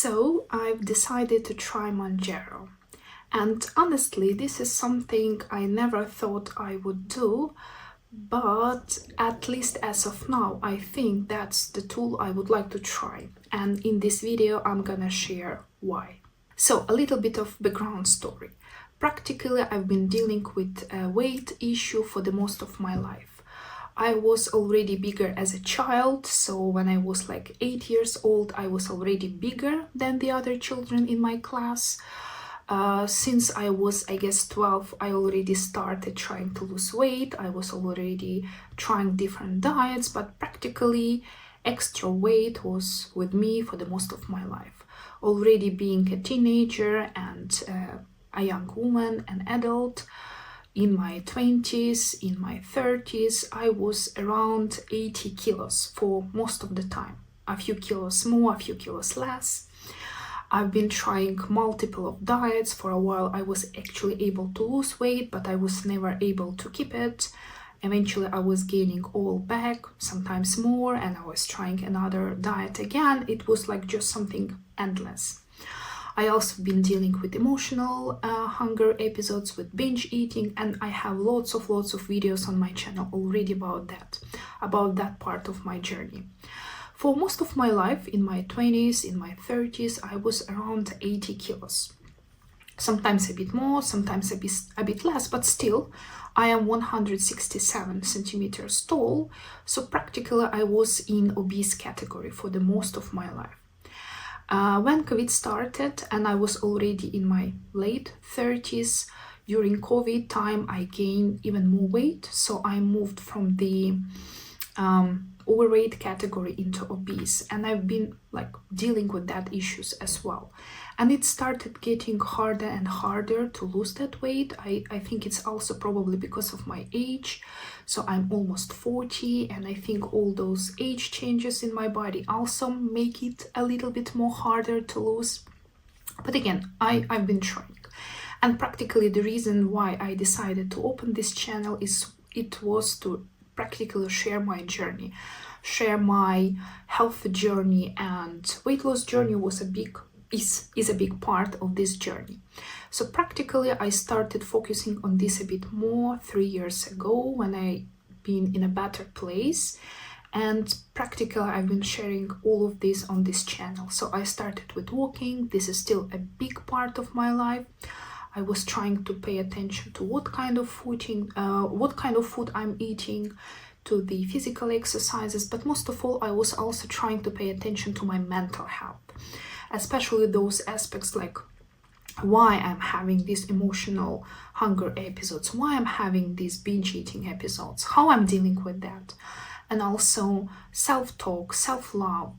So I've decided to try Mounjaro, and honestly this is something I never thought I would do, but at least as of now I think that's the tool I would like to try, and in this video I'm gonna share why. So a little bit of background story. Practically I've been dealing with a weight issue for the most of my life. I was already bigger as a child, so when I was like 8 years old, I was already bigger than the other children in my class. Since I was, I guess, 12, I already started trying to lose weight. I was already trying different diets, but practically extra weight was with me for the most of my life. Already being a teenager and a young woman, an adult, in my 20s, in my 30s, I was around 80 kilos for most of the time. A few kilos more, a few kilos less. I've been trying multiple of diets. For a while I was actually able to lose weight, but I was never able to keep it. Eventually I was gaining all back, sometimes more, and I was trying another diet again. It was like just something endless. I also been dealing with emotional hunger episodes, with binge eating, and I have lots of videos on my channel already about that part of my journey. For most of my life, in my 20s, in my 30s, I was around 80 kilos. Sometimes a bit more, sometimes a bit less, but still, I am 167 centimeters tall, so practically I was in obese category for the most of my life. When COVID started and I was already in my late 30s, during COVID time I gained even more weight, so I moved from the overweight category into obese, and I've been like dealing with that issues as well, and it started getting harder and harder to lose that weight. I think it's also probably because of my age, so I'm almost 40, and I think all those age changes in my body also make it a little bit more harder to lose. But again, I've been trying, and practically the reason why I decided to open this channel it was to practically share my journey, share my health journey, and weight loss journey is a big part of this journey. So practically I started focusing on this a bit more 3 years ago when I been in a better place, and practically I've been sharing all of this on this channel. So I started with walking. This is still a big part of my life. I was trying to pay attention to what kind of food I'm eating, to the physical exercises, but most of all I was also trying to pay attention to my mental health, especially those aspects like why I'm having these emotional hunger episodes, why I'm having these binge eating episodes, how I'm dealing with that, and also self-talk, self-love,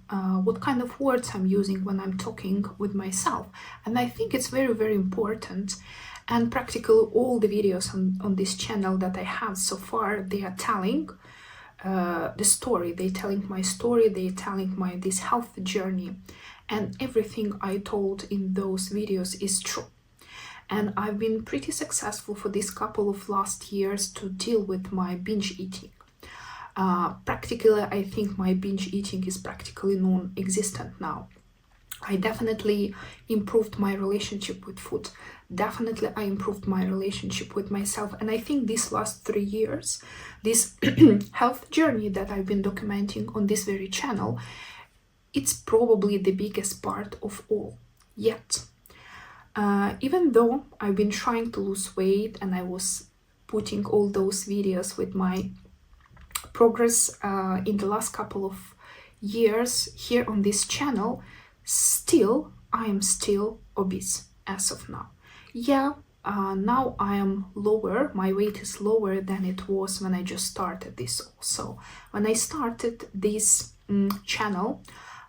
what kind of words I'm using when I'm talking with myself. And I think it's very important, and practically all the videos on this channel that I have so far, they are telling the story, they're telling my story, they're telling my this health journey, and everything I told in those videos is true. And I've been pretty successful for this couple of last years to deal with my binge eating. Practically, I think my binge eating is practically non-existent now. I definitely improved my relationship with food. Definitely, I improved my relationship with myself. And I think these last 3 years, this health journey that I've been documenting on this very channel, it's probably the biggest part of all yet. Even though I've been trying to lose weight and I was putting all those videos with my progress in the last couple of years here on this channel, still I am still obese as of now. Yeah, now I am lower, my weight is lower than it was when I just started this. Also, when I started this channel,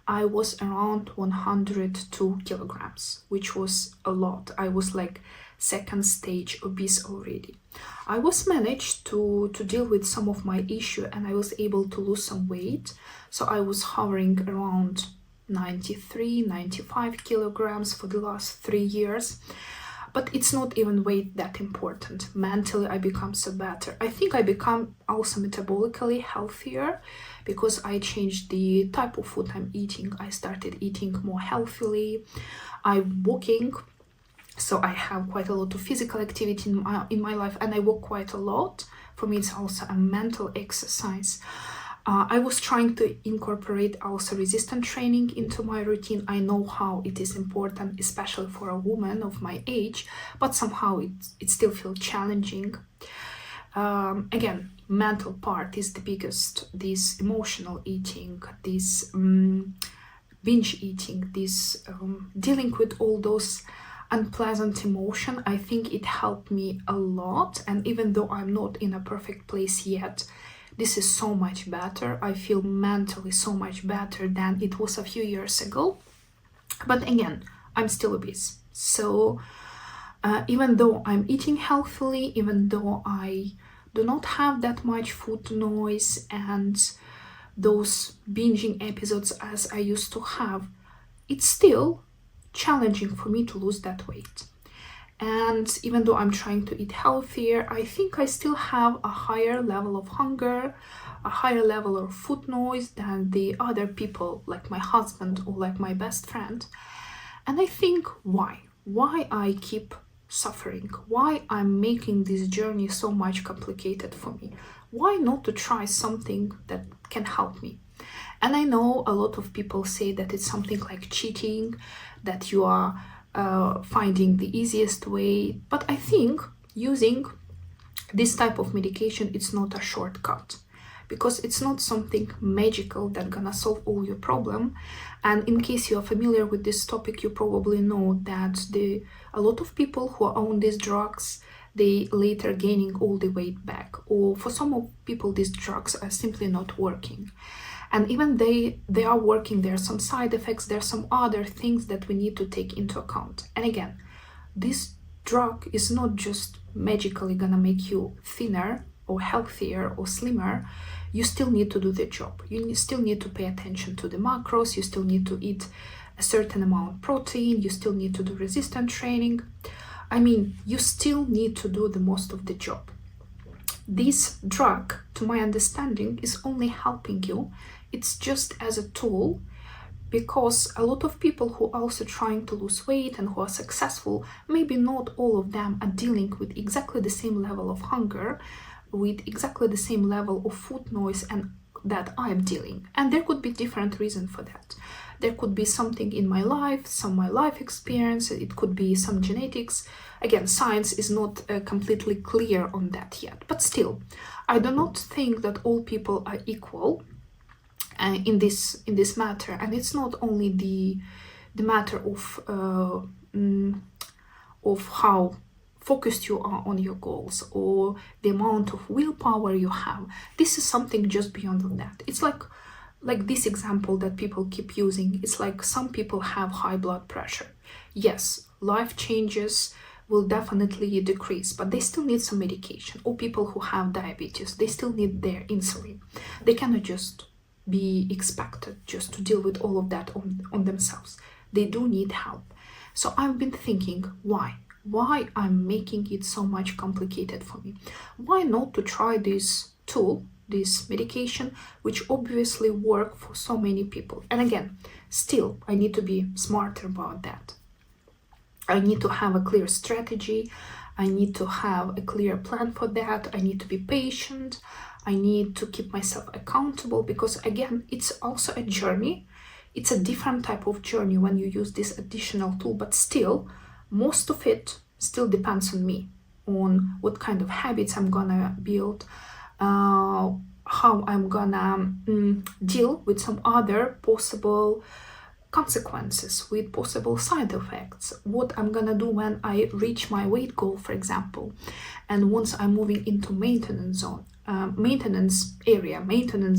I was around 102 kilograms, which was a lot. I was like second stage obese already. I was managed to deal with some of my issue, and I was able to lose some weight. So I was hovering around 93, 95 kilograms for the last 3 years. But it's not even weight that important. Mentally, I become so better. I think I become also metabolically healthier because I changed the type of food I'm eating. I started eating more healthily. I'm walking, so I have quite a lot of physical activity in my life, and I walk quite a lot. For me, it's also a mental exercise. I was trying to incorporate also resistance training into my routine. I know how it is important, especially for a woman of my age, but somehow it still feels challenging. Again, mental part is the biggest. This emotional eating, this binge eating, this dealing with all those unpleasant emotion, I think it helped me a lot. And even though I'm not in a perfect place yet, this is so much better. I feel mentally so much better than it was a few years ago. But again, I'm still obese. So even though I'm eating healthily, even though I do not have that much food noise and those binging episodes as I used to have, it's still challenging for me to lose that weight. And even though I'm trying to eat healthier, I think I still have a higher level of hunger, a higher level of food noise than the other people, like my husband or like my best friend. And I think why I keep suffering, why I'm making this journey so much complicated for me, why not to try something that can help me. And I know a lot of people say that it's something like cheating, that you are finding the easiest way, but I think using this type of medication, it's not a shortcut, because it's not something magical that's gonna solve all your problem. And in case you are familiar with this topic, you probably know that a lot of people who own these drugs, they later gaining all the weight back, or for some of people these drugs are simply not working. And even they are working, there are some side effects, there are some other things that we need to take into account. And again, this drug is not just magically gonna make you thinner or healthier or slimmer. You still need to do the job. You still need to pay attention to the macros, you still need to eat a certain amount of protein, you still need to do resistance training. I mean, you still need to do the most of the job. This drug, to my understanding, is only helping you. It's just as a tool, because a lot of people who are also trying to lose weight and who are successful, maybe not all of them are dealing with exactly the same level of hunger, with exactly the same level of food noise and that I'm dealing. And there could be different reasons for that. There could be something in my life, my life experience, it could be some genetics. Again, science is not completely clear on that yet, but still, I do not think that all people are equal in this matter. And it's not only the matter of how focused you are on your goals or the amount of willpower you have. This is something just beyond that. It's like this example that people keep using. It's like some people have high blood pressure. Yes, life changes will definitely decrease, but they still need some medication. Or people who have diabetes, they still need their insulin. They cannot just be expected just to deal with all of that on themselves. They do need help. So I've been thinking, why I'm making it so much complicated for me? Why not to try this tool, this medication, which obviously work for so many people? And again, still, I need to be smarter about that. I need to have a clear strategy. I need to have a clear plan for that. I need to be patient. I need to keep myself accountable, because again, it's also a journey. It's a different type of journey when you use this additional tool, but still, most of it still depends on me, on what kind of habits I'm gonna build, how I'm gonna deal with some other possible consequences, with possible side effects, what I'm gonna do when I reach my weight goal, for example, and once I'm moving into maintenance zone, maintenance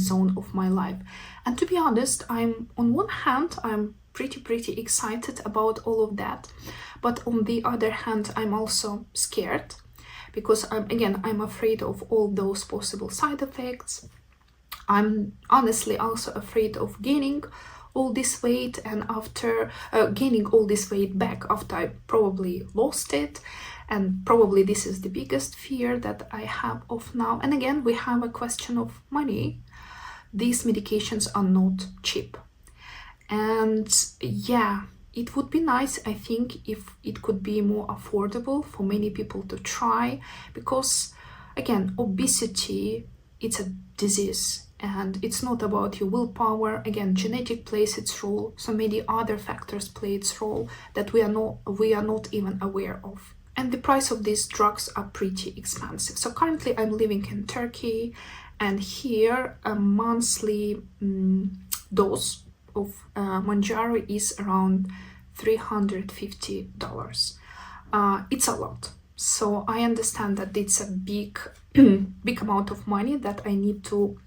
zone of my life. And to be honest, I'm on one hand, I'm pretty excited about all of that, but on the other hand, I'm also scared, because I'm afraid of all those possible side effects. I'm honestly also afraid of gaining all this weight and after gaining all this weight back after I probably lost it. And probably this is the biggest fear that I have of now. And again, we have a question of money. These medications are not cheap. And yeah, it would be nice, I think, if it could be more affordable for many people to try, because again, obesity, it's a disease and it's not about your willpower. Again, genetic plays its role, so many other factors play its role that we are not even aware of. And the price of these drugs are pretty expensive. So currently I'm living in Turkey, and here a monthly dose of Mounjaro is around $350. It's a lot. So I understand that it's a big amount of money that I need to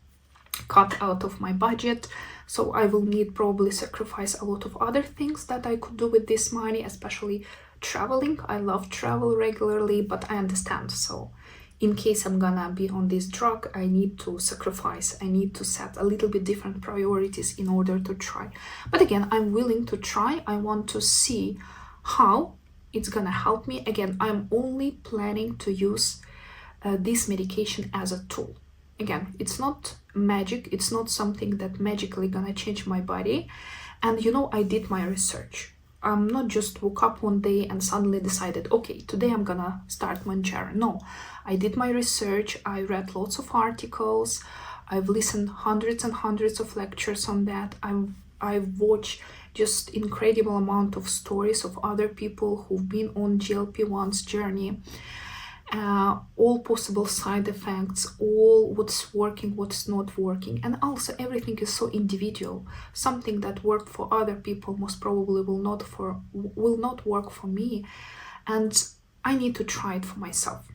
cut out of my budget. So I will need probably sacrifice a lot of other things that I could do with this money, especially traveling. I love travel regularly, but I understand. So in case I'm gonna be on this drug, I need to sacrifice. I need to set a little bit different priorities in order to try. But again, I'm willing to try. I want to see how it's gonna help me. Again, I'm only planning to use this medication as a tool. Again, it's not magic. It's not something that magically gonna change my body. And you know, I did my research. I'm not just woke up one day and suddenly decided, okay, today I'm gonna start Mounjaro. No, I did my research. I read lots of articles. I've listened hundreds and hundreds of lectures on that. I've watched just incredible amount of stories of other people who've been on GLP-1's journey. All possible side effects, all what's working, what's not working, and also everything is so individual. Something that worked for other people most probably will not work for me, and I need to try it for myself.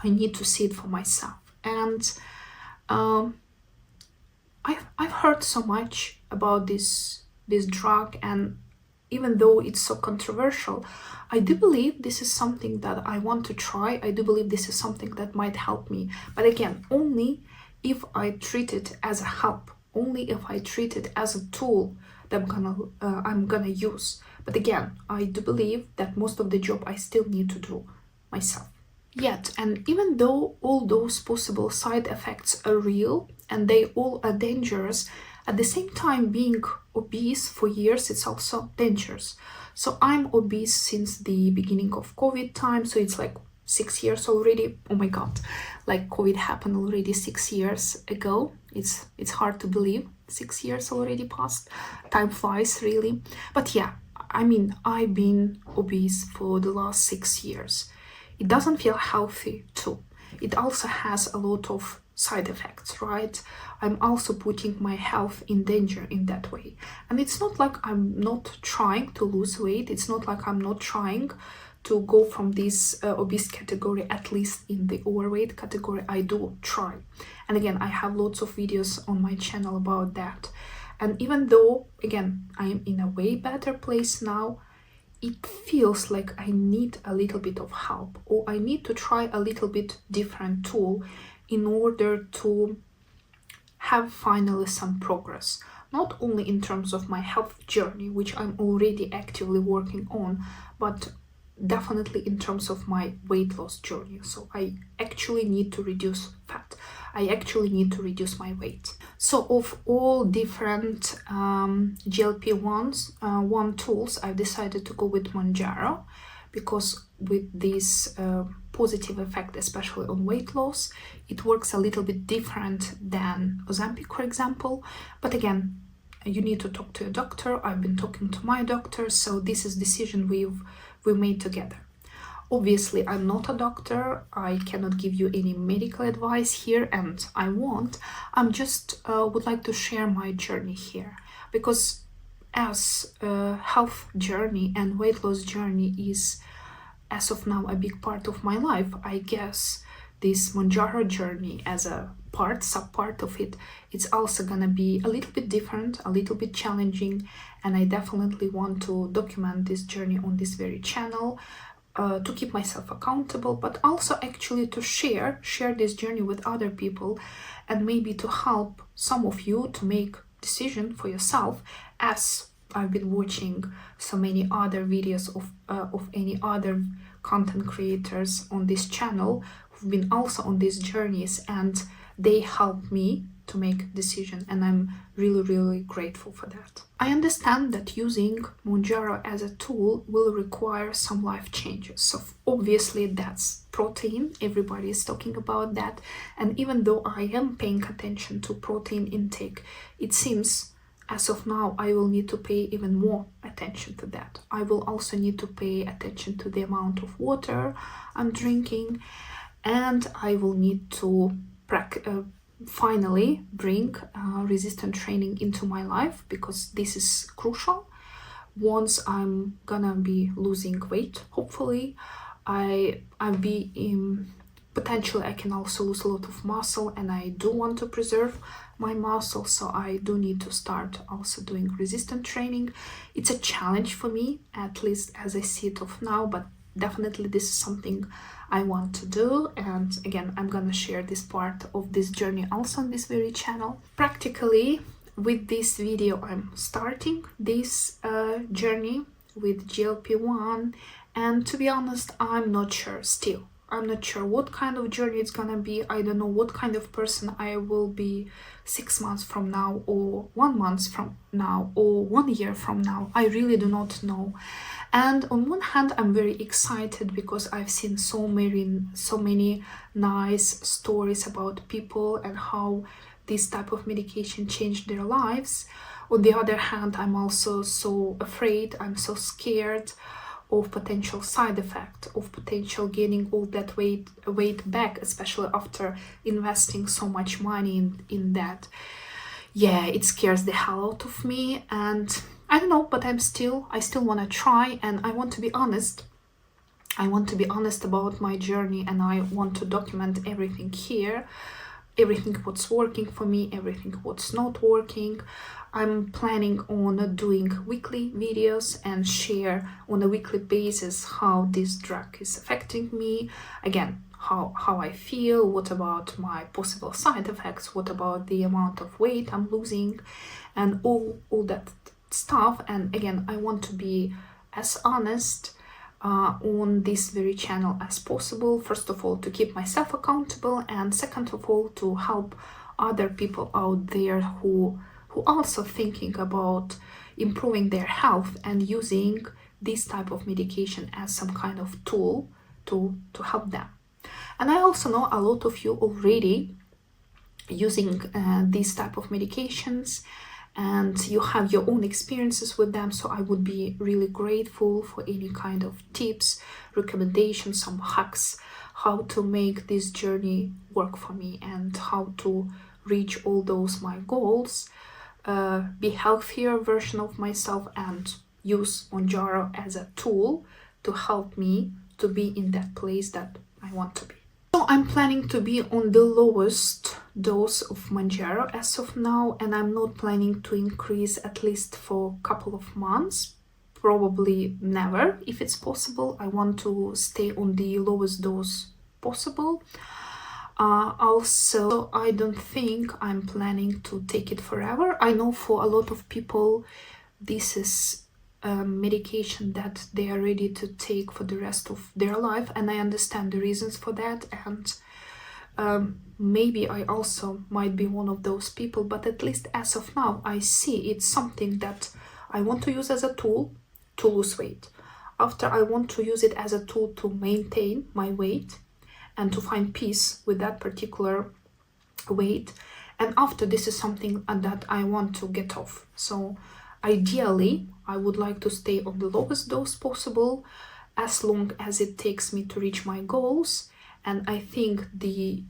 I need to see it for myself. And I've heard so much about this drug, and even though it's so controversial, I do believe this is something that I want to try. I do believe this is something that might help me. But again, only if I treat it as a help, only if I treat it as a tool that I'm gonna use. But again, I do believe that most of the job I still need to do myself. Yet, and even though all those possible side effects are real and they all are dangerous, at the same time, being obese for years, it's also dangerous. So I'm obese since the beginning of COVID time, so it's like 6 years already. Oh my god, like COVID happened already 6 years ago. It's hard to believe. 6 years already passed. Time flies, really. But yeah, I mean, I've been obese for the last 6 years. It doesn't feel healthy too. It also has a lot of side effects, right? I'm also putting my health in danger in that way. And it's not like I'm not trying to lose weight. It's not like I'm not trying to go from this obese category, at least in the overweight category. I do try. And again, I have lots of videos on my channel about that. And even though, again, I am in a way better place now, it feels like I need a little bit of help, or I need to try a little bit different tool in order to have finally some progress. Not only in terms of my health journey, which I'm already actively working on, but definitely in terms of my weight loss journey. So I actually need to reduce fat. I actually need to reduce my weight. So of all different GLP-1 tools, I've decided to go with Mounjaro, because with this positive effect, especially on weight loss, it works a little bit different than Ozempic, for example. But again, you need to talk to a doctor. I've been talking to my doctor, so this is decision we made together. Obviously, I'm not a doctor. I cannot give you any medical advice here, and I won't. I'm just would like to share my journey here, because as a health journey and weight loss journey is, as of now, a big part of my life, I guess this Mounjaro journey as a sub-part of it, it's also gonna be a little bit different, a little bit challenging, and I definitely want to document this journey on this very channel, to keep myself accountable, but also actually to share this journey with other people, and maybe to help some of you to make decision for yourself as I've been watching so many other videos of any other content creators on this channel who've been also on these journeys, and they help me to make decision, and I'm really grateful for that. I understand that using Mounjaro as a tool will require some life changes. So obviously that's protein, everybody is talking about that, and even though I am paying attention to protein intake, it seems as of now I will need to pay even more attention to that. I will also need to pay attention to the amount of water I'm drinking, and I will need to finally bring resistance training into my life, because this is crucial. Once I'm gonna be losing weight, hopefully I'll be in, potentially I can also lose a lot of muscle, and I do want to preserve my muscle, so I do need to start also doing resistance training. It's a challenge for me, at least as I see it of now, but definitely this is something I want to do, and again I'm gonna share this part of this journey also on this very channel. Practically with this video I'm starting this journey with GLP-1, and to be honest I'm not sure still. I'm not sure what kind of journey it's gonna be. I don't know what kind of person I will be 6 months from now, or 1 month from now, or 1 year from now. I really do not know. And on one hand, I'm very excited because I've seen so many nice stories about people and how this type of medication changed their lives. On the other hand, I'm also so afraid, I'm so scared of potential side effect, of potential gaining all that weight back, especially after investing so much money in that. Yeah, it scares the hell out of me, and I don't know, but I still want to try, and I want to be honest. I want to be honest about my journey, and I want to document everything here, everything what's working for me, everything what's not working. I'm planning on doing weekly videos and share on a weekly basis how this drug is affecting me. Again, how I feel, what about my possible side effects, what about the amount of weight I'm losing, and all that stuff. And again, I want to be as honest on this very channel as possible. First of all, to keep myself accountable, and second of all, to help other people out there who also thinking about improving their health and using this type of medication as some kind of tool to help them. And I also know a lot of you already using these type of medications, and you have your own experiences with them, so I would be really grateful for any kind of tips, recommendations, some hacks, how to make this journey work for me and how to reach all those my goals, be healthier version of myself, and use Mounjaro as a tool to help me to be in that place that I want to be. So I'm planning to be on the lowest dose of Mounjaro as of now, and I'm not planning to increase at least for a couple of months, probably never if it's possible. I want to stay on the lowest dose possible. Also, I don't think I'm planning to take it forever. I know for a lot of people this is medication that they are ready to take for the rest of their life, and I understand the reasons for that, and maybe I also might be one of those people, but at least as of now I see it's something that I want to use as a tool to lose weight. After, I want to use it as a tool to maintain my weight and to find peace with that particular weight, and after, this is something that I want to get off. So ideally I would like to stay on the lowest dose possible as long as it takes me to reach my goals, and I think the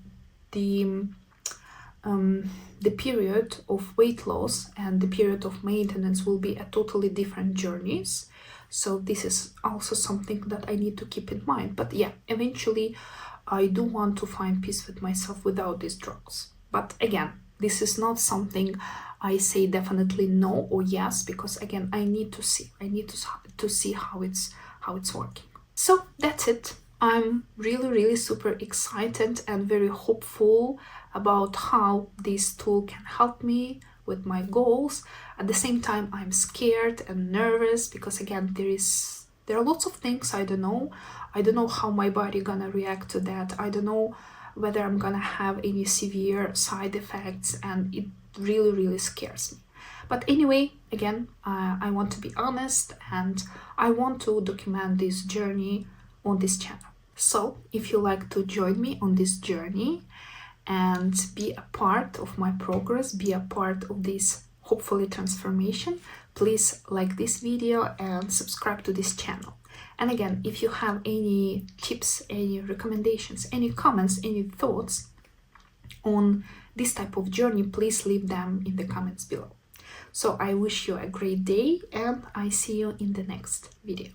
period of weight loss and the period of maintenance will be a totally different journeys. So this is also something that I need to keep in mind. But yeah, eventually I do want to find peace with myself without these drugs. But again, this is not something I say definitely no or yes, because again, I need to see how it's working. So that's it. I'm really super excited and very hopeful about how this tool can help me with my goals. At the same time, I'm scared and nervous because again, there are lots of things I don't know. I don't know how my body gonna react to that. I don't know whether I'm gonna have any severe side effects, and it really scares me. But anyway, again, I want to be honest, and I want to document this journey on this channel. So if you like to join me on this journey and be a part of my progress, be a part of this hopefully transformation, please like this video and subscribe to this channel. And again, if you have any tips, any recommendations, any comments, any thoughts on this type of journey, please leave them in the comments below. So I wish you a great day, and I see you in the next video.